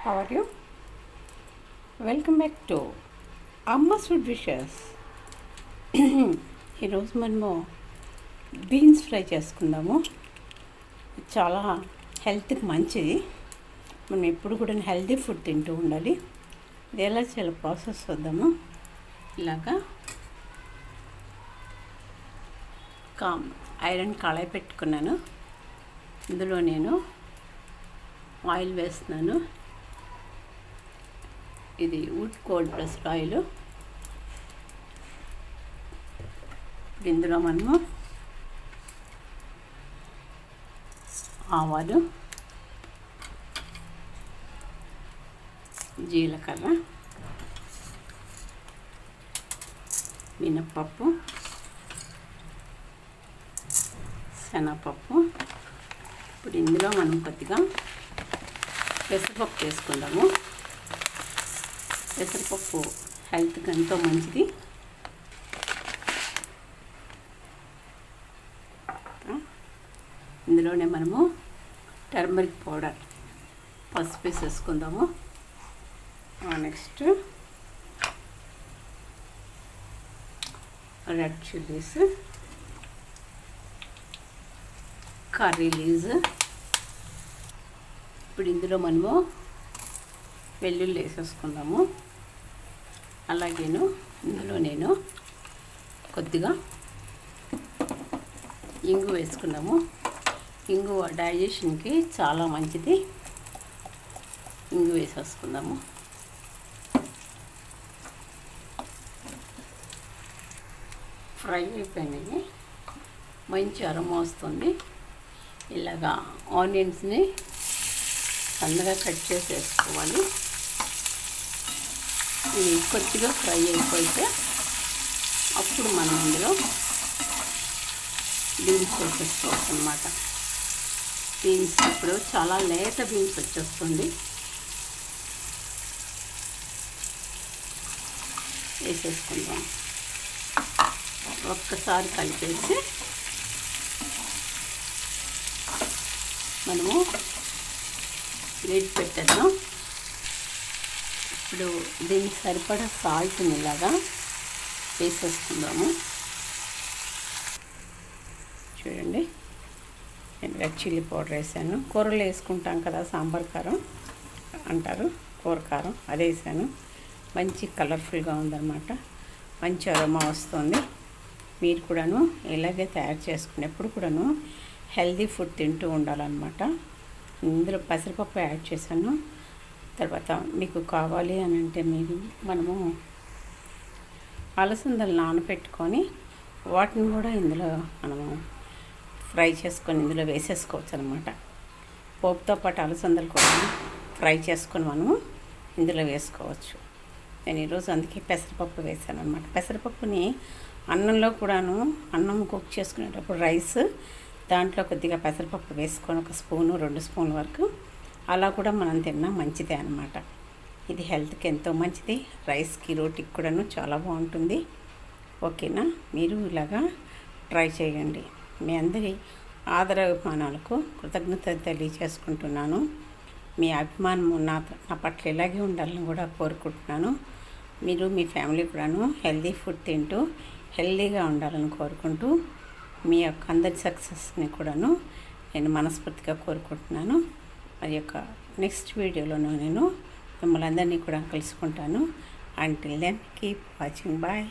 How are you? Welcome back to అమ్మ food wishes. ఈరోజు మనము బీన్స్ ఫ్రై చేసుకుందాము. చాలా హెల్త్కి మంచిది. మనం ఎప్పుడు కూడా హెల్తీ ఫుడ్ తింటూ ఉండాలి. ఇది ఎలా చాలా ప్రాసెస్ వద్దాము. ఇలాగా ఐరన్ కళాయి పెట్టుకున్నాను. ఇందులో నేను ఆయిల్ వేస్తున్నాను. ఇది వుడ్ కోల్డ్ ప్రెస్డ్ ఆయిల్. ఇందులో మనము ఆవాలు, జీలకర్ర, మినప్పప్పు, శనగపప్పు. ఇప్పుడు ఇందులో మనం కొద్దిగా పెసరపప్పు వేసుకుందాము. పెసరపప్పు హెల్త్కి ఎంతో మంచిది. ఇందులోనే మనము టర్మరిక్ పౌడర్ పసుపు వేసేసుకుందాము. Next red chillies, curry leaves. ఇప్పుడు ఇందులో మనము వెల్లుల్లి వేసేసుకుందాము. అలాగేను ఇందులో నేను కొద్దిగా ఇంగు వేసుకున్నాము. ఇంగు డైజెషన్కి చాలా మంచిది. ఇంగు వేసేసుకుందాము. ఫ్రై అయిపోయినాయి. మంచి అరోమా వస్తుంది. ఇలాగా ఆనియన్స్ని సన్నగా కట్ చేసి వేసుకోవాలి. ఇది కొద్దిగా ఫ్రై అయిపోతే అప్పుడు మనం ఇందులో బీన్స్ వేసేసుకోవచ్చు అన్నమాట. బీన్స్ ఇప్పుడు చాలా లేత బీన్స్ వచ్చేస్తుంది. వేసేసుకుందాం. ఒక్కసారి కలిపేసి మనము లిడ్ పెట్టేద్దాం. ఇప్పుడు దీనికి సరిపడా సాల్ట్ని ఇలాగా వేసేసుకుందాము. చూడండి, నేను రెడ్ చిల్లీ పౌడర్ వేసాను. కూరలో వేసుకుంటాం కదా, సాంబార్ కారం అంటారు, కూర కారం, అదే వేసాను. మంచి కలర్ఫుల్గా ఉందన్నమాట. మంచి అరోమా వస్తుంది. మీరు కూడాను ఇలాగే తయారు చేసుకునేప్పుడు కూడాను హెల్దీ ఫుడ్ తింటూ ఉండాలన్నమాట. ఇందులో పెసరపప్పు యాడ్ చేశాను. తర్వాత మీకు కావాలి అని అంటే మనము అలసందలు నానబెట్టుకొని వాటిని కూడా ఇందులో మనము ఫ్రై చేసుకొని ఇందులో వేసేసుకోవచ్చు అనమాట. పోపుతో పాటు అలసందలు కూడా ఫ్రై చేసుకొని మనము ఇందులో వేసుకోవచ్చు. నేను ఈరోజు అందుకే పెసరపప్పు వేసాను అనమాట. పెసరపప్పుని అన్నంలో కూడాను, అన్నం కుక్ చేసుకునేటప్పుడు రైస్ దాంట్లో కొద్దిగా పెసరపప్పు వేసుకొని 1 స్పూను 2 స్పూన్ల వరకు అలా కూడా మనం తిన్నా మంచిదే అన్నమాట. ఇది హెల్త్కి ఎంతో మంచిది. రైస్కి, రోటీకి కూడాను చాలా బాగుంటుంది. ఓకేనా? మీరు ఇలాగా ట్రై చేయండి. మీ అందరి ఆదరాభిమానాలకు కృతజ్ఞత తెలియజేసుకుంటున్నాను. మీ అభిమానం నా పట్ల ఇలాగే ఉండాలని కూడా కోరుకుంటున్నాను. మీరు మీ ఫ్యామిలీ కూడాను హెల్తీ ఫుడ్ తింటూ హెల్తీగా ఉండాలని కోరుకుంటూ మీ యొక్క అందరి సక్సెస్ని కూడాను నేను మనస్ఫూర్తిగా కోరుకుంటున్నాను. మరి యొక్క నెక్స్ట్ వీడియోలోనూ నేను మిమ్మల్ని అందరినీ కూడా కలుసుకుంటాను. Until then keep watching. Bye.